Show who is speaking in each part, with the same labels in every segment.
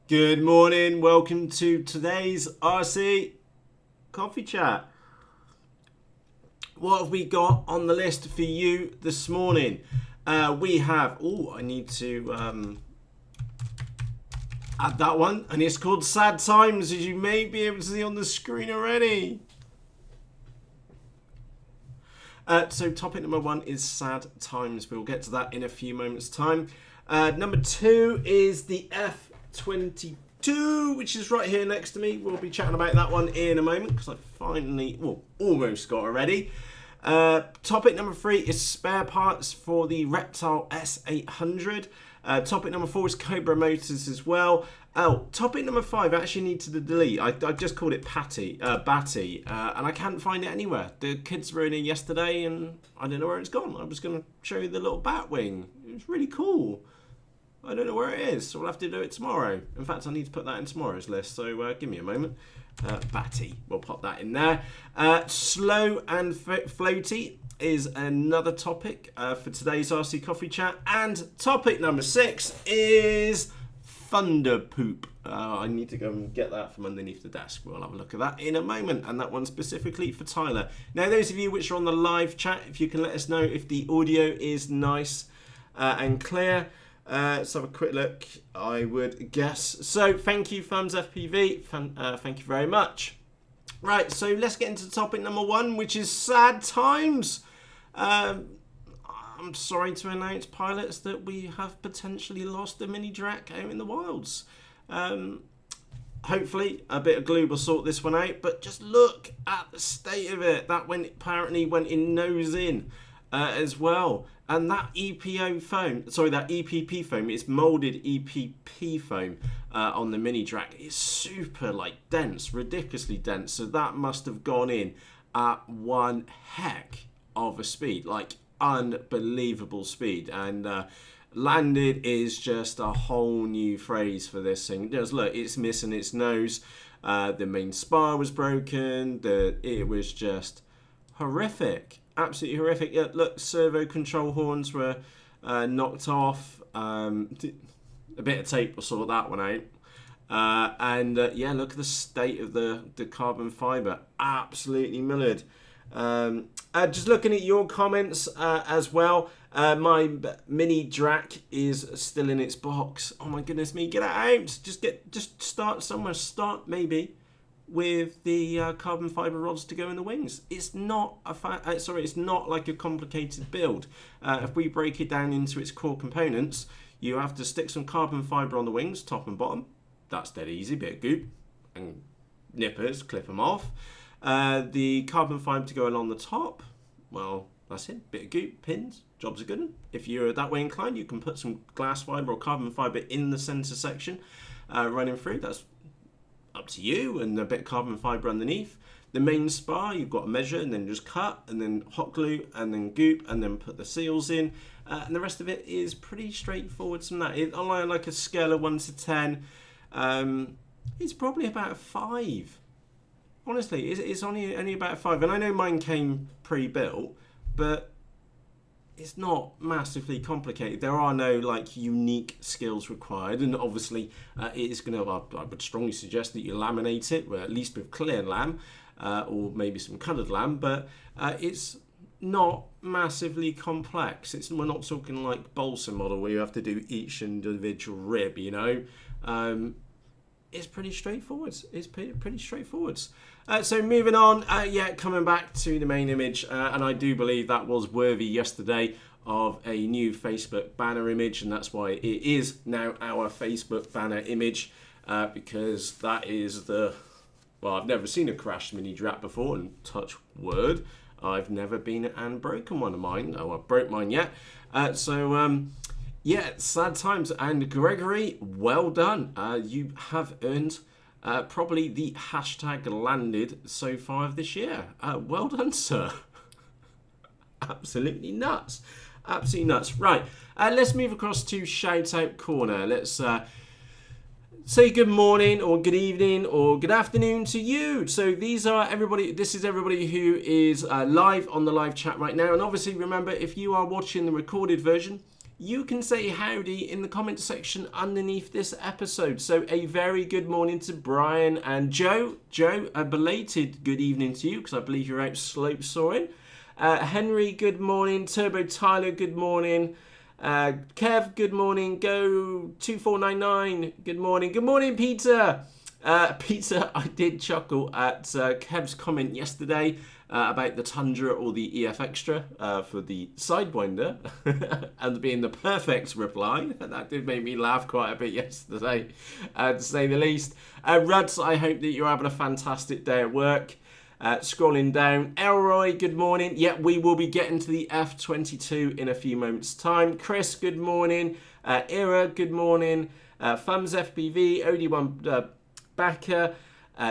Speaker 1: Good morning, welcome to today's RC Coffee Chat. What have we got on the list for you this morning? We have, I need to add that one, and it's called Sad Times, as you may be able to see on the screen already. So topic number one is sad times. We'll get to that in a few moments' time. Number two is the F22, which is right here next to me. We'll be chatting about that one in a moment because I finally, almost got it ready. Topic number three is spare parts for the Reptile S800. Topic number four is Cobra motors as well. Topic number five, I actually need to delete. I just called it Batty, and I can't find it anywhere. The kids were in it yesterday, and I don't know where it's gone. I was going to show you the little bat wing. It was really cool. I don't know where it is, so we'll have to do it tomorrow. In fact, I need to put that in tomorrow's list, so give me a moment. Batty, we'll pop that in there. Slow and floaty is another topic for today's RC Coffee Chat. And topic number six is thunder poop. I need to go and get that from underneath the desk. We'll have a look at that in a moment, and that one specifically for Tyler. Now, those of you which are on the live chat, if you can let us know if the audio is nice and clear. Let's have a quick look, I would guess. So, thank you, Thumbs FPV. Thank you very much. Right, so let's get into topic number one, which is sad times. I'm sorry to announce, pilots, that we have potentially lost a mini Drac out in the wilds. Hopefully, a bit of glue will sort this one out, but just look at the state of it. That apparently went in nose in as well. And that EPP foam, it's molded EPP foam on the mini Drac. It's super dense, ridiculously dense. So that must have gone in at one heck of a speed, unbelievable speed. And landed is just a whole new phrase for this thing. Just look, it's missing its nose. The main spar was broken. It was just horrific. Absolutely horrific. Yeah, look, servo control horns were knocked off. A bit of tape will sort that one out. Yeah, look at the state of the carbon fibre. Absolutely milled. Just looking at your comments as well. My mini Drac is still in its box. Oh my goodness me, get it out. Just start somewhere. Start maybe with the carbon fibre rods to go in the wings. It's not it's not like a complicated build. If we break it down into its core components, you have to stick some carbon fibre on the wings, top and bottom. That's dead easy, bit of goop and nippers, clip them off. The carbon fibre to go along the top, well, that's it, bit of goop, pins, job's a good one. If you're that way inclined, you can put some glass fibre or carbon fibre in the centre section running through. That's up to you, and a bit of carbon fibre underneath. The main spar, you've got to measure and then just cut, and then hot glue, and then goop, and then put the seals in. And the rest of it is pretty straightforward from that. On like a scale of 1 to 10, it's probably about a 5. Honestly, it's only about a 5. And I know mine came pre-built, but it's not massively complicated. There are no unique skills required, and obviously it is going to. I would strongly suggest that you laminate it, at least with clear lam, or maybe some coloured lam. But it's not massively complex. We're not talking like balsa model where you have to do each individual rib. It's pretty straightforward. It's pretty straightforward. So moving on, coming back to the main image, and I do believe that was worthy yesterday of a new Facebook banner image, and that's why it is now our Facebook banner image, because that is I've never seen a crashed mini Drac before, and touch wood, I've never been and broken one of mine. Oh, I broke mine yet. Sad times. And Gregory, well done. You have earned probably the hashtag landed so far of this year. Well done, sir. Absolutely nuts. Absolutely nuts. Right, let's move across to Shout Out Corner. Let's say good morning or good evening or good afternoon to you. So these are everybody. This is everybody who is live on the live chat right now. And obviously, remember, if you are watching the recorded version, you can say howdy in the comment section underneath this episode. So a very good morning to Brian and Joe. Joe, a belated good evening to you, because I believe you're out slope soaring. Henry, good morning. Turbo Tyler, good morning. Kev, good morning. Go 2499, good morning. Good morning, Peter. Peter, I did chuckle at Kev's comment yesterday about the Tundra or the EF Extra for the Sidewinder and being the perfect reply. That did make me laugh quite a bit yesterday, to say the least. Ruds, I hope that you're having a fantastic day at work. Scrolling down, Elroy, good morning. Yeah, we will be getting to the F22 in a few moments' time. Chris, good morning. Ira, good morning. Thumbs FPV, OD1 Backer.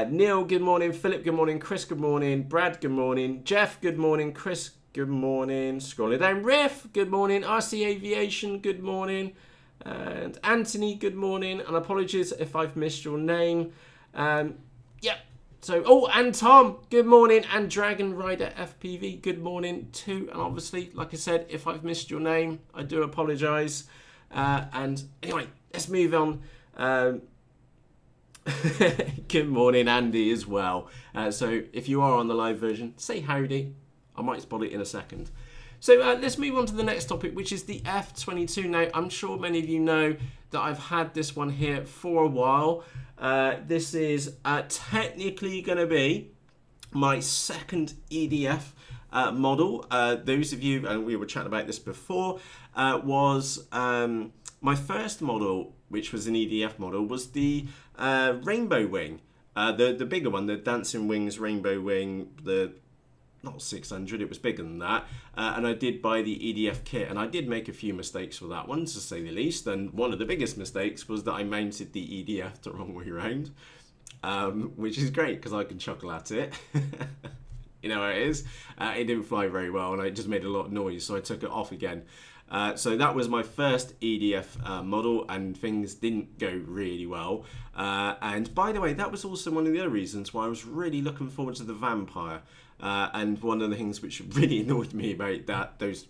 Speaker 1: Neil, good morning. Philip, good morning. Chris, good morning. Brad, good morning. Jeff, good morning. Chris, good morning. Scrolling down, Riff, good morning. RC Aviation, good morning. And Anthony, good morning. And apologies if I've missed your name. Yep. So, oh, and Tom, good morning, and Dragon Rider FPV, good morning too. And obviously, like I said, if I've missed your name, I do apologise. And anyway, let's move on. Good morning, Andy, as well. So, if you are on the live version, say howdy. I might spot it in a second. So let's move on to the next topic, which is the F22. Now, I'm sure many of you know that I've had this one here for a while. This is technically going to be my second EDF model. Those of you, and we were chatting about this before, was my first model, which was an EDF model, was the Rainbow Wing. The bigger one, the Dancing Wings Rainbow Wing, not 600, it was bigger than that, and I did buy the EDF kit, and I did make a few mistakes with that one, to say the least, and one of the biggest mistakes was that I mounted the EDF the wrong way around, which is great, because I can chuckle at it. You know how it is. It didn't fly very well, and it just made a lot of noise, so I took it off again. So that was my first EDF model, and things didn't go really well. And by the way, that was also one of the other reasons why I was really looking forward to the Vampire. And one of the things which really annoyed me about those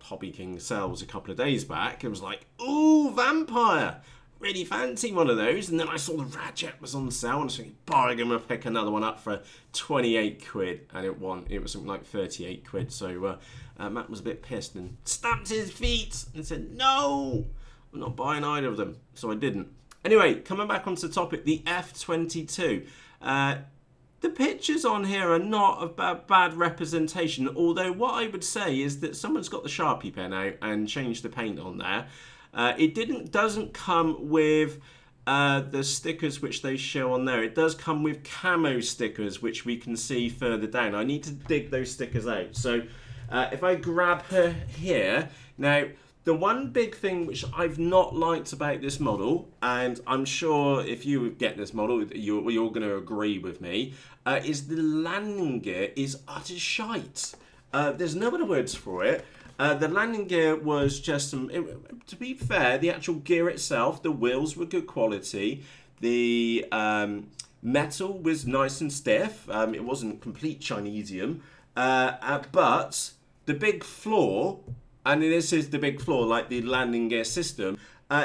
Speaker 1: Hobby King sales a couple of days back, it was like, ooh, Vampire! Really fancy one of those. And then I saw the Radjet was on sale, and I was thinking, I'm going to pick another one up for 28 quid. And it was something like 38 quid. So Matt was a bit pissed and stamped his feet and said, no, I'm not buying either of them. So I didn't. Anyway, coming back onto the topic, the F22. The pictures on here are not a bad representation, although what I would say is that someone's got the Sharpie pen out and changed the paint on there. It doesn't come with the stickers which they show on there. It does come with camo stickers, which we can see further down. I need to dig those stickers out. So if I grab her here, now the one big thing which I've not liked about this model, and I'm sure if you get this model, you're going to agree with me, is the landing gear is utter shite. There's no other words for it. The landing gear was just to be fair, the actual gear itself, the wheels were good quality. The metal was nice and stiff. It wasn't complete Chinesium. But the big flaw, and this is the big flaw, like the landing gear system,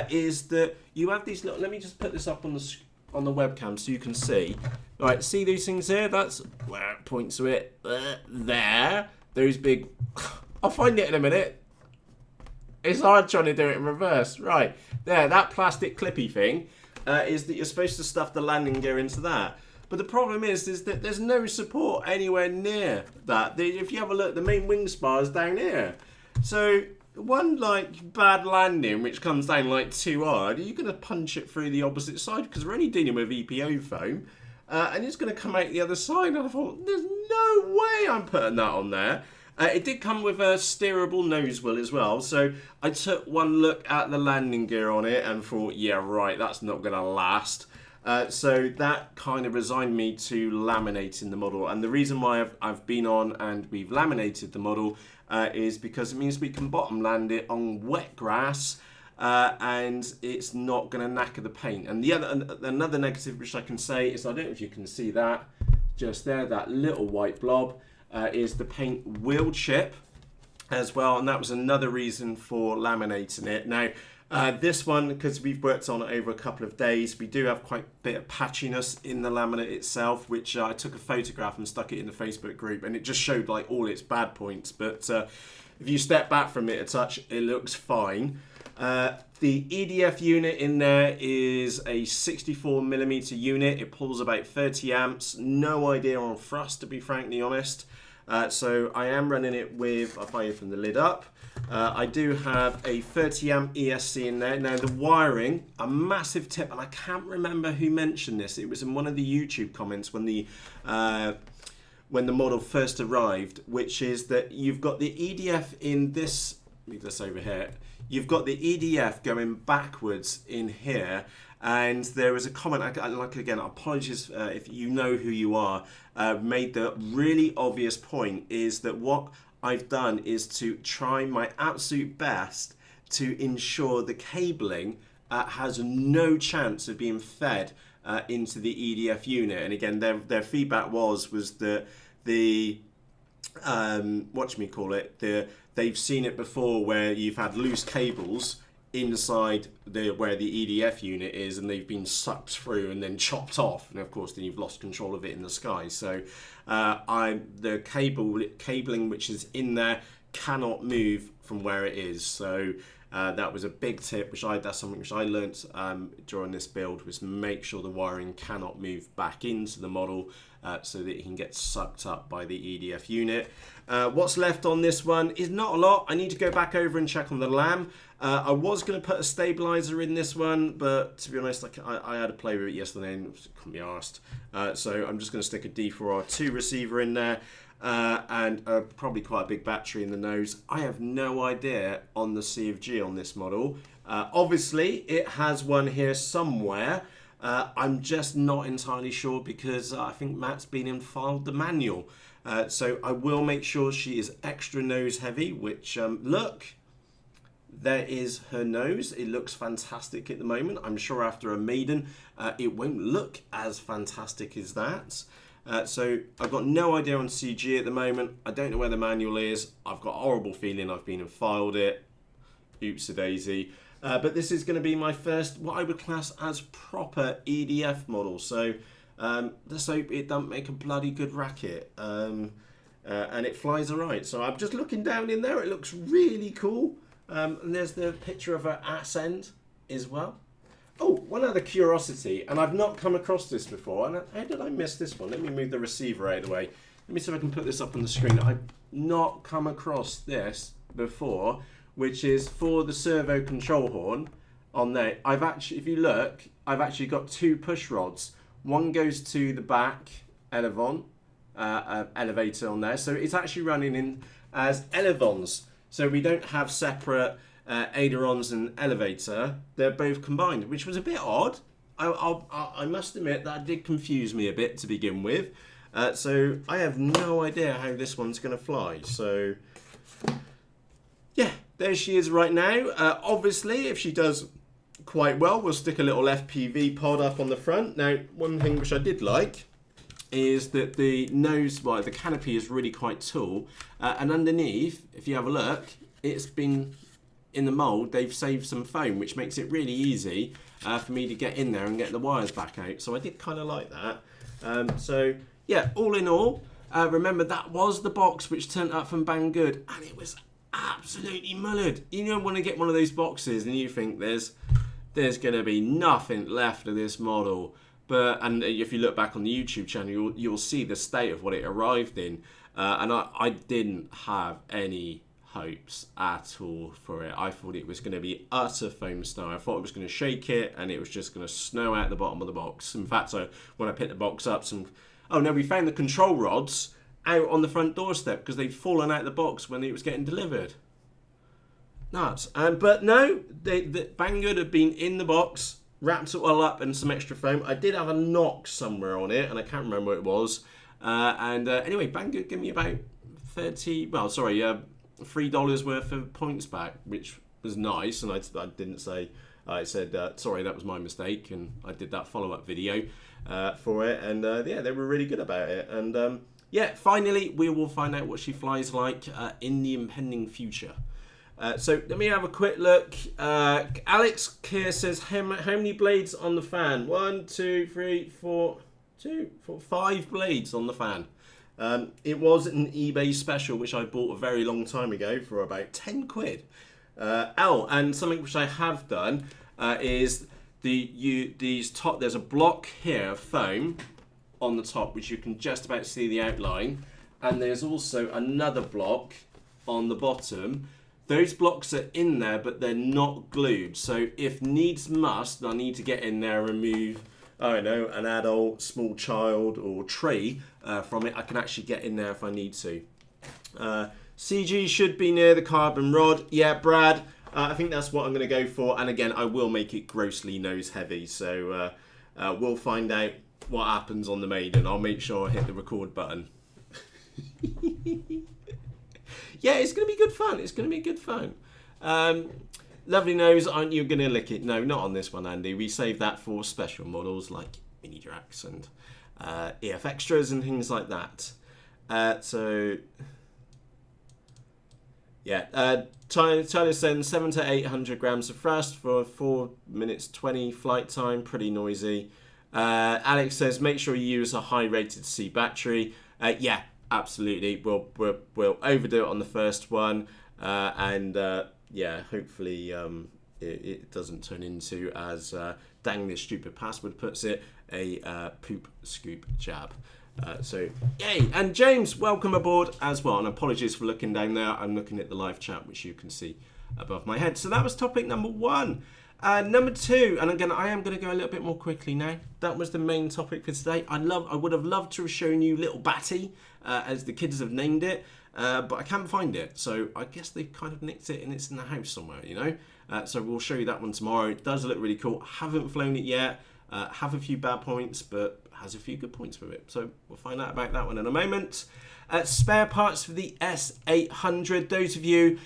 Speaker 1: is that you have these little, let me just put this up on the webcam so you can see. All right, see these things here? That's where it points to it. There. Those big, I'll find it in a minute. It's hard trying to do it in reverse. Right, there, that plastic clippy thing is that you're supposed to stuff the landing gear into that. But the problem is that there's no support anywhere near that. If you have a look, the main wing spar is down here. So one bad landing which comes down too hard, you're going to punch it through the opposite side, because we're only dealing with EPO foam, and it's going to come out the other side. And I thought, there's no way I'm putting that on there. It did come with a steerable nose wheel as well, so I took one look at the landing gear on it and thought, yeah, right, that's not going to last. So that kind of resigned me to laminating the model, and the reason why I've been on and we've laminated the model is because it means we can bottom land it on wet grass, and it's not going to knacker the paint. And another negative which I can say is, I don't know if you can see that just there, that little white blob, is the paint will chip. as well, and that was another reason for laminating it. Now, this one, because we've worked on it over a couple of days, we do have quite a bit of patchiness in the laminate itself, which I took a photograph and stuck it in the Facebook group, and it just showed like all its bad points. But if you step back from it a touch, it looks fine. The EDF unit in there is a 64mm unit. It pulls about 30 amps. No idea on thrust, to be frankly honest. So I am running it with, if I open the lid up, I do have a 30 amp ESC in there. Now the wiring, a massive tip, and I can't remember who mentioned this. It was in one of the YouTube comments when the model first arrived, which is that you've got the EDF in this, leave this over here, you've got the EDF going backwards in here, and there was a comment, like again, apologies if you know who you are, made the really obvious point is that what I've done is to try my absolute best to ensure the cabling has no chance of being fed into the EDF unit. And again, their feedback was that the they've seen it before where you've had loose cables inside where the EDF unit is, and they've been sucked through and then chopped off, and of course then you've lost control of it in the sky. So the cabling which is in there cannot move from where it is. So that was a big tip, that's something which I learnt during this build, was make sure the wiring cannot move back into the model so that it can get sucked up by the EDF unit. What's left on this one is not a lot. I need to go back over and check on the LAM. I was going to put a stabilizer in this one, but to be honest, I had to play with it yesterday and couldn't be arsed. So I'm just going to stick a D4R2 receiver in there. And probably quite a big battery in the nose. I have no idea on the CFG on this model. Obviously, it has one here somewhere. I'm just not entirely sure because I think Matt's been and filed the manual. So I will make sure she is extra nose heavy, which, look, there is her nose. It looks fantastic at the moment. I'm sure after a maiden, it won't look as fantastic as that. So I've got no idea on CG at the moment. I don't know where the manual is. I've got a horrible feeling I've been and filed it. Oops-a-daisy. But this is going to be my first, what I would class as proper EDF model. So let's hope it doesn't make a bloody good racket. And it flies alright. So I'm just looking down in there. It looks really cool. And there's the picture of her ass end as well. Oh, one other curiosity, and I've not come across this before, and how did I miss this one? Let me move the receiver out of the way. Let me see if I can put this up on the screen. I've not come across this before, which is for the servo control horn on there. I've actually, if you look, I've actually got two push rods. One goes to the back elevator on there, so it's actually running in as elevons. So we don't have separate ailerons and elevator, they're both combined, which was a bit odd. I must admit that did confuse me a bit to begin with. So I have no idea how this one's going to fly. So yeah, there she is right now. Obviously, if she does quite well, we'll stick a little FPV pod up on the front. Now, one thing which I did like is that the nose, well, the canopy is really quite tall, and underneath, if you have a look, it's been in the mould, they've saved some foam, which makes it really easy for me to get in there and get the wires back out. So I did kind of like that. So yeah, all in all, remember that was the box which turned up from Banggood, and it was absolutely mullered. You don't want to get one of those boxes and you think there's going to be nothing left of this model. And if you look back on the YouTube channel, you'll see the state of what it arrived in. And I didn't have any hopes at all for it. I thought it was going to be utter foam snow. I thought it was going to shake it and it was just going to snow out the bottom of the box. In fact, so when I picked the box up, we found the control rods out on the front doorstep because they'd fallen out of the box when it was getting delivered. Nuts. But no, the Banggood had been in the box, wrapped it all up in some extra foam. I did have a knock somewhere on it and I can't remember what it was. Anyway, Banggood gave me about $3 worth of points back, which was nice. And I didn't say, I said, sorry, that was my mistake. And I did that follow-up video for it. And yeah, they were really good about it. And yeah, finally we will find out what she flies like in the impending future. So let me have a quick look. Alex Keir says, how many blades on the fan? 1, 2, 3, 4, 5 blades on the fan. It was an eBay special, which I bought a very long time ago for about 10 quid. And something which I have done is there's a block here of foam on the top, which you can just about see the outline. And there's also another block on the bottom. Those blocks are in there, but they're not glued. So if needs must, I need to get in there and remove, I don't know, an adult, small child, or tree from it. I can actually get in there if I need to. CG should be near the carbon rod. Yeah, Brad, I think that's what I'm going to go for. And again, I will make it grossly nose heavy. So we'll find out what happens on the maiden. I'll make sure I hit the record button. Yeah, it's going to be good fun. It's going to be good fun. Lovely nose, aren't you going to lick it? No, not on this one, Andy. We save that for special models like Mini Drax and EF Extras and things like that. Tyler sends 700 to 800 grams of thrust for 4 minutes 20 flight time. Pretty noisy. Alex says, make sure you use a high-rated C battery. Yeah. Absolutely, we'll overdo it on the first one, yeah, hopefully it doesn't turn into, as Dang This Stupid Password puts it, a poop scoop jab. So yay! And James, welcome aboard as well. And apologies for looking down there. I'm looking at the live chat, which you can see above my head. So that was topic number 1. Number 2, and again, I am going to go a little bit more quickly now. That was the main topic for today. I would have loved to have shown you Little Batty, as the kids have named it, but I can't find it. So I guess they've kind of nicked it and it's in the house somewhere, you know. So we'll show you that one tomorrow. It does look really cool. Haven't flown it yet. Have a few bad points, but has a few good points with it. So we'll find out about that one in a moment. Spare parts for the S800. Those of you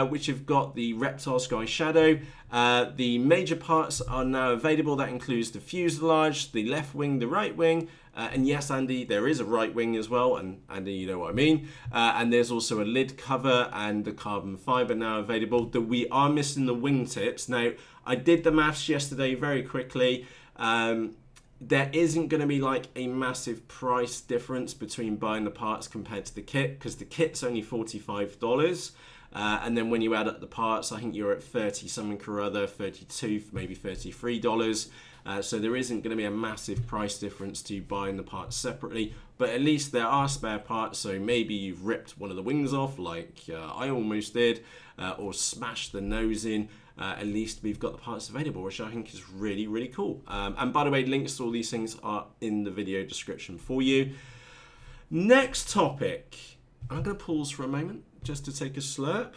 Speaker 1: which have got the Reptile Sky Shadow, the major parts are now available. That includes the fuselage, the left wing, the right wing, and yes, Andy, there is a right wing as well, and Andy, you know what I mean. And there's also a lid cover and the carbon fibre now available. We are missing the wingtips. Now, I did the maths yesterday very quickly. There isn't going to be like a massive price difference between buying the parts compared to the kit, because the kit's only $45. And then when you add up the parts, I think you're at 30 something or other, 32, maybe $33. So there isn't going to be a massive price difference to buying the parts separately, but at least there are spare parts. So maybe you've ripped one of the wings off like I almost did, or smashed the nose in. At least we've got the parts available, which I think is really, really cool. And by the way, links to all these things are in the video description for you. Next topic. I'm going to pause for a moment just to take a slurp.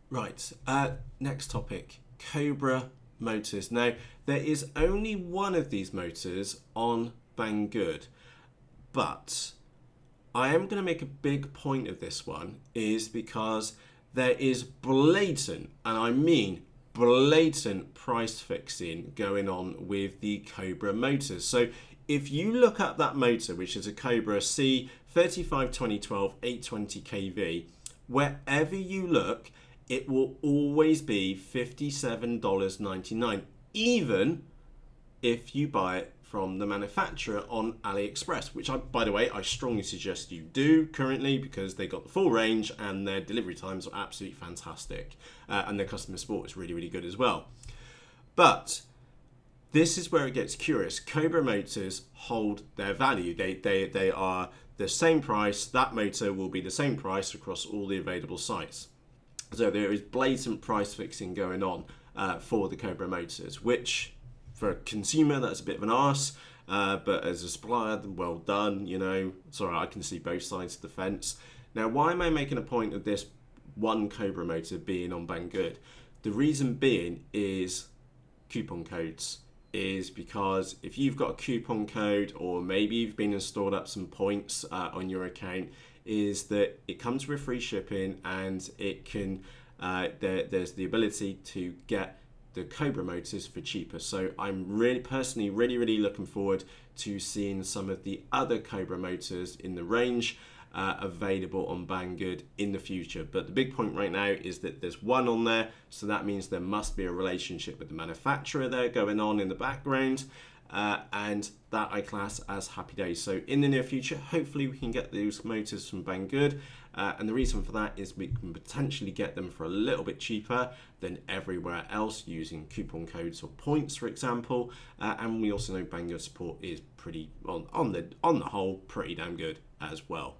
Speaker 1: Right, next topic. Cobra motors. Now, there is only one of these motors on Banggood, but I am going to make a big point of this one, is because there is blatant, and I mean blatant, price fixing going on with the Cobra motors. So if you look up that motor, which is a Cobra C35 2012 820 kV, wherever you look, it will always be $57.99, even if you buy it from the manufacturer on AliExpress, which by the way, I strongly suggest you do currently, because they got the full range and their delivery times are absolutely fantastic, and their customer support is really, really good as well. But this is where it gets curious. Cobra motors hold their value. They are the same price. That motor will be the same price across all the available sites. So there is blatant price fixing going on for the Cobra motors, which for a consumer, that's a bit of an arse, but as a supplier, well done, you know. Sorry, I can see both sides of the fence. Now, why am I making a point of this one Cobra motor being on Banggood? The reason being is coupon codes. Is because if you've got a coupon code, or maybe you've been installed up some points on your account, is that it comes with free shipping, and it can there's the ability to get the Cobra motors for cheaper. So I'm personally really looking forward to seeing some of the other Cobra motors in the range available on Banggood in the future. But the big point right now is that there's one on there, so that means there must be a relationship with the manufacturer there going on in the background, and that I class as happy days. So in the near future, hopefully we can get those motors from Banggood, and the reason for that is we can potentially get them for a little bit cheaper than everywhere else using coupon codes or points, for example, and we also know Banggood support is pretty on the whole pretty damn good as well.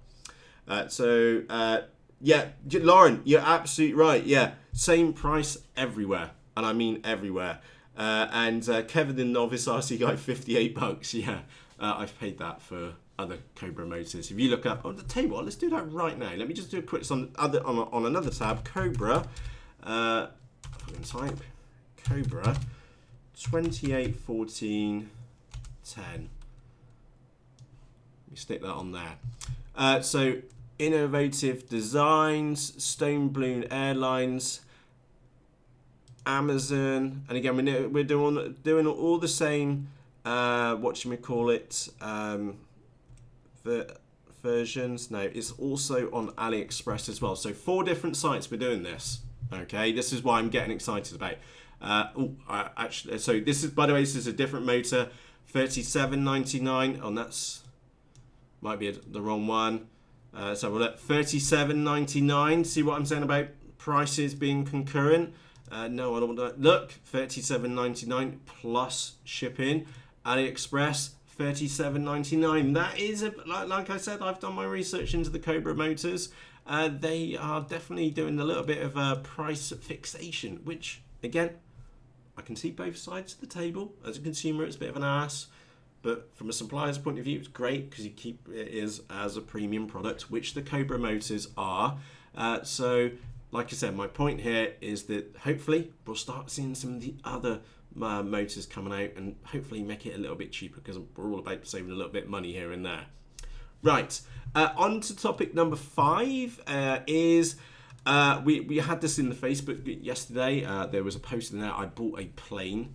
Speaker 1: Yeah, Lauren, you're absolutely right. Yeah, same price everywhere, and I mean everywhere. And Kevin the Novice RC Guy, $58. Yeah, I've paid that for other Cobra motors. If you look up, I'll tell you what, let's do that right now. Let me just do a quick on another tab. Cobra, if I can type Cobra 28 14 10. Let me stick that on there. So innovative designs, Stone Balloon Airlines, Amazon, and again we're doing all the same. Versions. No, it's also on AliExpress as well. So 4 different sites we're doing this. Okay, this is why I'm getting excited about. Actually, so this is, by the way, this is a different motor, $37.99. Oh, that's might be the wrong one. So we'll let $37.99. See what I'm saying about prices being concurrent? No, I don't want that. Look, $37.99 plus shipping. AliExpress, $37.99. That is, like I said, I've done my research into the Cobra motors. They are definitely doing a little bit of a price fixation, which, again, I can see both sides of the table. As a consumer, it's a bit of an ass. But from a supplier's point of view, it's great because you keep it is as a premium product, which the Cobra motors are. So, like I said, my point here is that hopefully we'll start seeing some of the other motors coming out and hopefully make it a little bit cheaper, because we're all about saving a little bit of money here and there. Right, on to topic number 5 is we had this in the Facebook yesterday. There was a post in there. I bought a plane,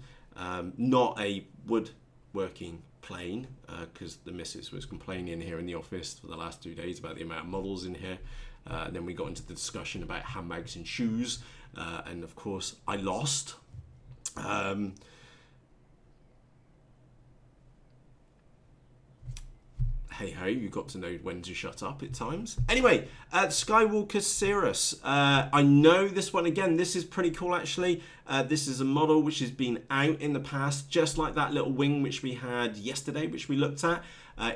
Speaker 1: not a woodworking plane, because the missus was complaining here in the office for the last 2 days about the amount of models in here. And then we got into the discussion about handbags and shoes, and of course I lost. Hey ho, you got to know when to shut up at times. Anyway, Skywalker Sirius. I know this one again. This is pretty cool actually. This is a model which has been out in the past, just like that little wing which we had yesterday, which we looked at.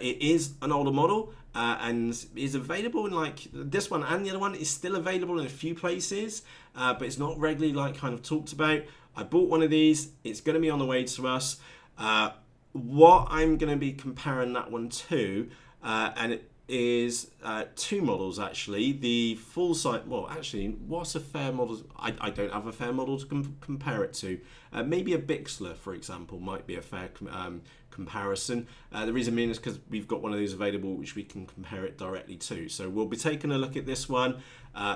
Speaker 1: It is an older model and is available in, like, this one and the other one is still available in a few places, but it's not regularly kind of talked about. I bought one of these. It's going to be on the way to us. What I'm going to be comparing that one to, and it is 2 models actually. The full size, well actually, what's a fair model? I don't have a fair model to compare it to. Maybe a Bixler, for example, might be a fair comparison. The reason being is because we've got one of these available which we can compare it directly to. So we'll be taking a look at this one.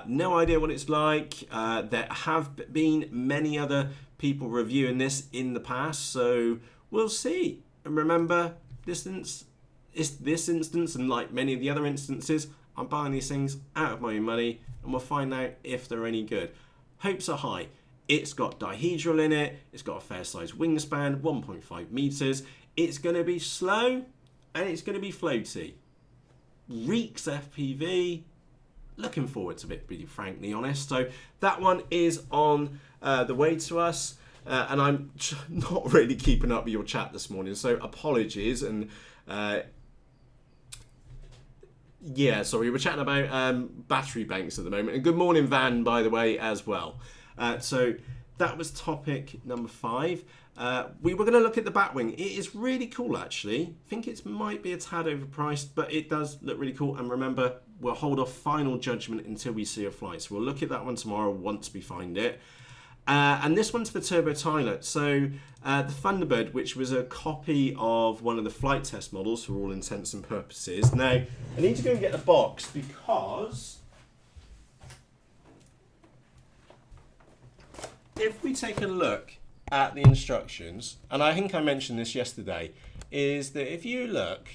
Speaker 1: No idea what it's like. There have been many other people reviewing this in the past, so we'll see. And remember, this instance, and like many of the other instances, I'm buying these things out of my own money, and we'll find out if they're any good. Hopes are high. It's got dihedral in it. It's got a fair size wingspan, 1.5 meters. It's going to be slow, and it's going to be floaty. Reeks FPV. Looking forward to it, to be frankly honest. So that one is on the way to us. And I'm not really keeping up with your chat this morning, so apologies. And yeah, sorry, we're chatting about battery banks at the moment. And good morning, Van, by the way, as well. So that was topic number 5. We were going to look at the Batwing. It is really cool, actually. I think it might be a tad overpriced, but it does look really cool. And remember, we'll hold off final judgment until we see a flight. So we'll look at that one tomorrow once we find it. And this one's for Turbo Pilot. So the Thunderbird, which was a copy of one of the flight test models for all intents and purposes. Now, I need to go and get the box because if we take a look at the instructions, and I think I mentioned this yesterday, is that if you look,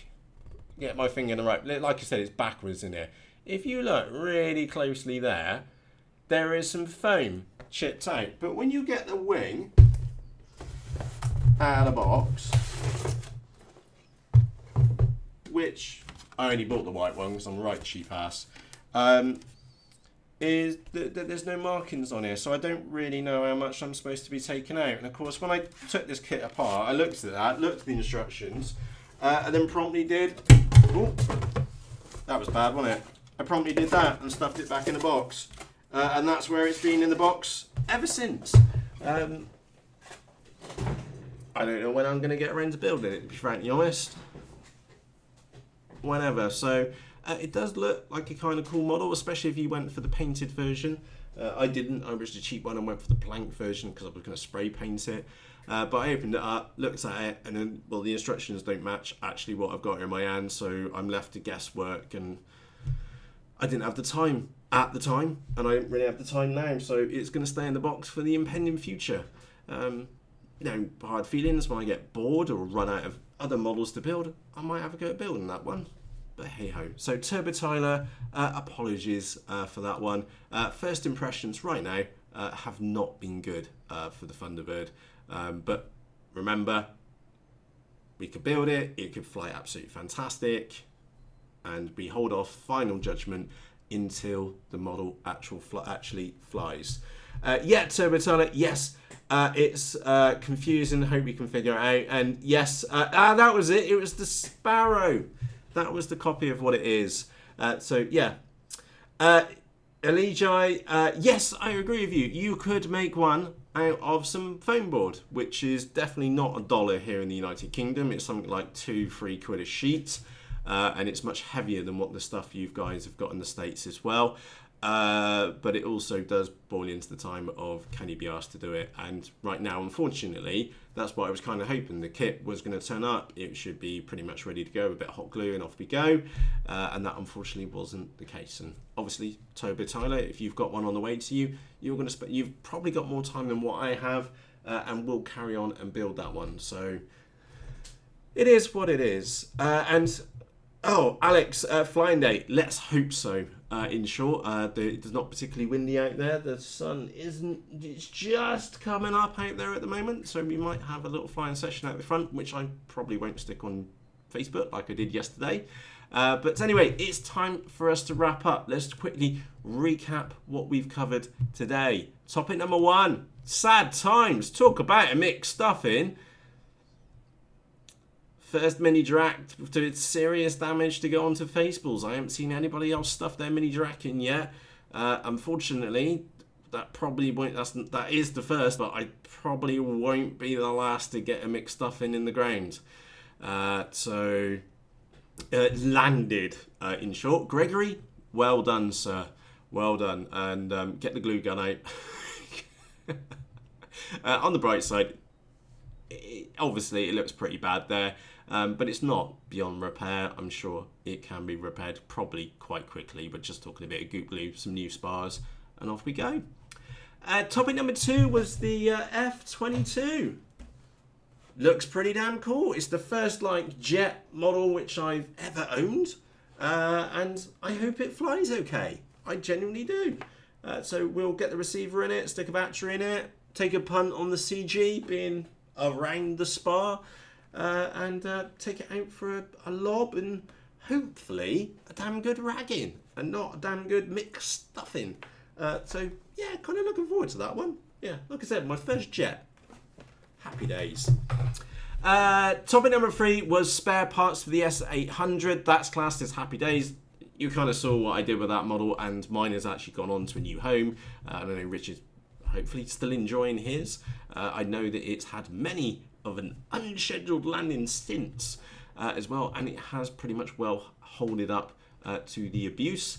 Speaker 1: get my finger in the right, like I said, it's backwards in here. If you look really closely there, there is some foam chipped out. But when you get the wing out of the box, which I only bought the white one because I'm a right cheap ass, is that there's no markings on here, so I don't really know how much I'm supposed to be taking out. And of course, when I took this kit apart, I looked at that, looked at the instructions, and then promptly did, oh, that was bad, wasn't it? I promptly did that and stuffed it back in the box, and that's where it's been in the box ever since. I don't know when I'm going to get around to building it, to be frankly honest. Whenever. So it does look like a kind of cool model, especially if you went for the painted version. I didn't. I was the cheap one and went for the blank version because I was going to spray paint it. But I opened it up, looked at it, and then, well, the instructions don't match actually what I've got in my hand, so I'm left to guesswork, and I didn't have the time at the time, and I don't really have the time now, so it's going to stay in the box for the impending future. Hard feelings when I get bored or run out of other models to build, I might have a go at building that one. But hey ho. So Turbo Tyler, apologies for that one. First impressions right now have not been good for the Thunderbird. But remember, we could build it, it could fly absolutely fantastic, and we hold off final judgment until the model actually flies. Turbo Tyler, yes, it's confusing. Hope you can figure it out. And yes, that was it. It was the Sparrow. That was the copy of what it is. Eligi, yes, I agree with you. You could make one out of some foam board, which is definitely not $1 here in the United Kingdom. It's something like 2-3 quid a sheet, and it's much heavier than what the stuff you guys have got in the States as well. But it also does boil into the time of can you be asked to do it, and right now, unfortunately, that's what I was kind of hoping. The kit was going to turn up, it should be pretty much ready to go, a bit of hot glue and off we go, and that unfortunately wasn't the case. And obviously, Turbo Tyler, if you've got one on the way to you, you've probably got more time than what I have, and we'll carry on and build that one. So it is what it is. Alex, flying day, let's hope so. In short, it's not particularly windy out there. The sun it's just coming up out there at the moment, so we might have a little flying session out the front, which I probably won't stick on Facebook like I did yesterday. But anyway, it's time for us to wrap up. Let's quickly recap what we've covered today. Topic number 1, sad times. Talk about a mixed stuff in. First mini Drac to its serious damage to go onto Faceballs. I haven't seen anybody else stuff their mini Drac in yet. Unfortunately, that probably won't. That is the first, but I probably won't be the last to get a mixed stuff in the ground. Landed. In short, Gregory, well done, sir. Well done, and get the glue gun out. On the bright side, obviously it looks pretty bad there. But it's not beyond repair. I'm sure it can be repaired probably quite quickly, but just talking a bit of goop glue, some new spars, and off we go. Topic number 2 was the F22. Looks pretty damn cool. It's the first jet model which I've ever owned, and I hope it flies okay. I genuinely do. So we'll get the receiver in it, stick a battery in it, take a punt on the CG being around the spar, and take it out for a lob and hopefully a damn good ragging and not a damn good mixed stuffing. So yeah, kind of looking forward to that one. Yeah, like I said, my first jet. Happy days. Topic number 3 was spare parts for the S800. That's classed as happy days. You kind of saw what I did with that model, and mine has actually gone on to a new home. I know Richard's hopefully still enjoying his. I know that it's had many of an unscheduled landing since as well, and it has pretty much well holded up to the abuse.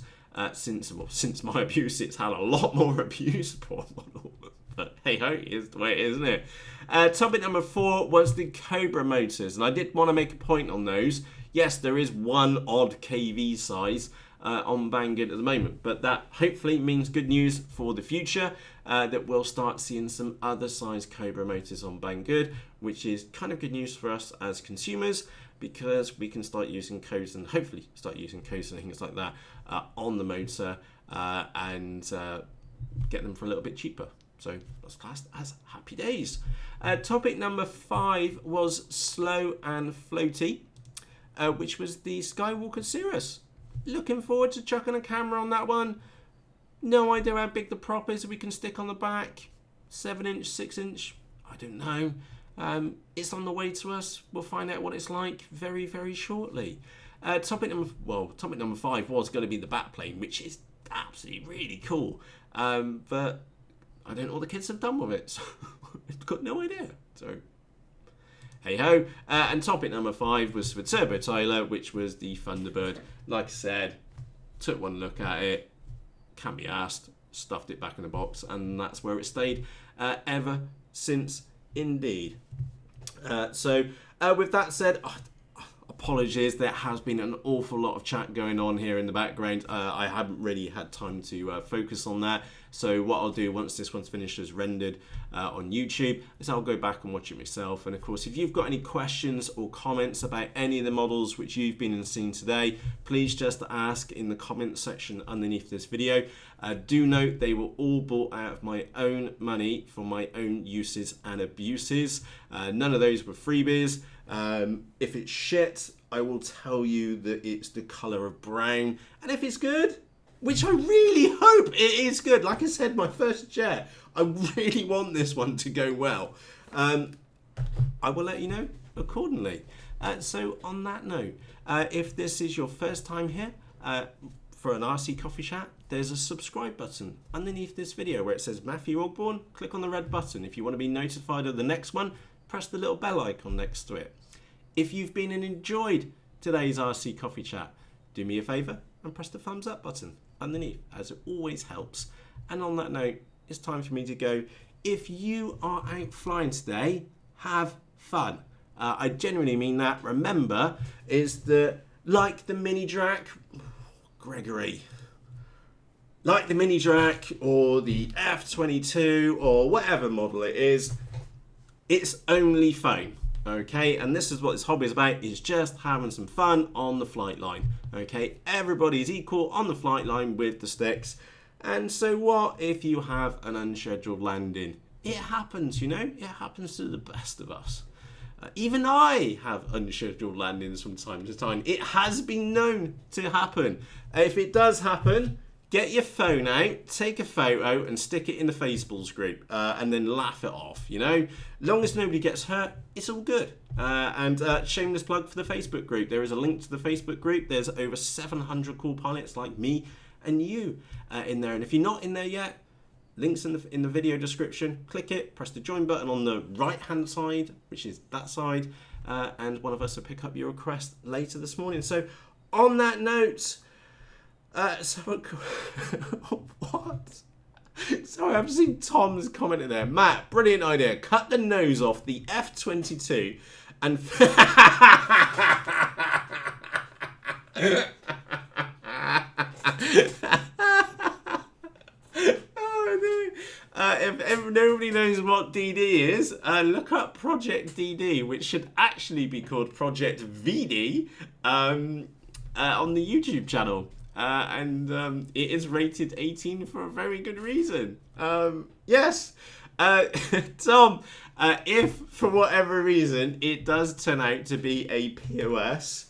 Speaker 1: Since my abuse, it's had a lot more abuse, poor model. But hey ho, it's the way it is, isn't it? Topic number 4 was the Cobra motors, and I did want to make a point on those. Yes, there is one odd KV size, on Banggood at the moment. But that hopefully means good news for the future, that we'll start seeing some other size Cobra motors on Banggood, which is kind of good news for us as consumers, because we can start using codes and hopefully start using codes and things like that on the motor and get them for a little bit cheaper. So that's classed as happy days. Topic number 5 was slow and floaty, which was the Skywalker Sirius. Looking forward to chucking a camera on that one. No idea how big the prop is we can stick on the back. 7-inch, 6-inch, I don't know. It's on the way to us. We'll find out what it's like very, very shortly. Topic number 5 was going to be the backplane, which is absolutely really cool. But I don't know what the kids have done with it, so I've got no idea. So, hey ho. And topic number 5 was for Turbo Tyler, which was the Thunderbird. Like I said, took one look at it, can't be asked, stuffed it back in the box, and that's where it stayed ever since, indeed. So with that said, apologies, there has been an awful lot of chat going on here in the background. I haven't really had time to focus on that. So what I'll do once this one's finished as rendered on YouTube is I'll go back and watch it myself. And of course, if you've got any questions or comments about any of the models which you've been and seen today, please just ask in the comments section underneath this video. Do note they were all bought out of my own money for my own uses and abuses. None of those were freebies. If it's shit, I will tell you that it's the colour of brown. And if it's good, which I really hope it is good. Like I said, my first jet, I really want this one to go well. I will let you know accordingly. So on that note, if this is your first time here for an RC Coffee Chat, there's a subscribe button underneath this video where it says Matthew Ogborn. Click on the red button. If you want to be notified of the next one, press the little bell icon next to it. If you've been and enjoyed today's RC Coffee Chat, do me a favour and press the thumbs up button underneath, as it always helps. And on that note, it's time for me to go. If you are out flying today, have fun. I genuinely mean that. Remember, is that like the mini Drac, Gregory, like the mini Drac or the F22 or whatever model it is, it's only fun. Okay, and this is what this hobby is about, is just having some fun on the flight line. Okay, everybody's equal on the flight line with the sticks. And so what if you have an unscheduled landing? It happens, you know, it happens to the best of us. Even I have unscheduled landings from time to time. It has been known to happen. If it does happen, get your phone out, take a photo and stick it in the Faceballs group and then laugh it off, you know. Long as nobody gets hurt, it's all good. And shameless plug for the Facebook group. There is a link to the Facebook group. There's over 700 cool pilots like me and you in there. And if you're not in there yet, links in the video description. Click it, press the join button on the right-hand side, which is that side. And one of us will pick up your request later this morning. So on that note... what? Sorry, I've seen Tom's comment in there. Matt, brilliant idea. Cut the nose off the F22 and... If nobody knows what DD is, look up Project DD, which should actually be called Project VD on the YouTube channel. And it is rated 18 for a very good reason. Yes. Tom, if for whatever reason it does turn out to be a POS,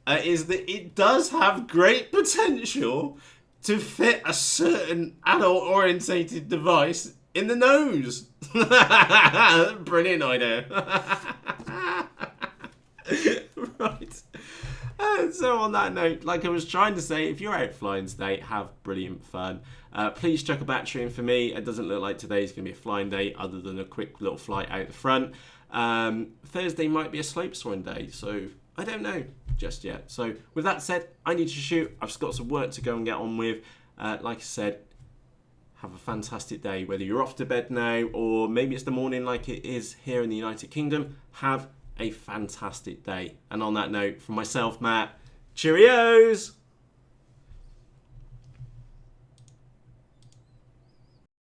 Speaker 1: is that it does have great potential to fit a certain adult-orientated device in the nose. Brilliant idea. Right. So on that note, like I was trying to say, if you're out flying today, have brilliant fun. Please chuck a battery in for me. It doesn't look like today's going to be a flying day other than a quick little flight out the front. Thursday might be a slope soaring day, so I don't know just yet. So with that said, I need to shoot. I've got some work to go and get on with. Like I said, have a fantastic day. Whether you're off to bed now or maybe it's the morning like it is here in the United Kingdom, have a fantastic day. And on that note, from myself, Matt, cheerios!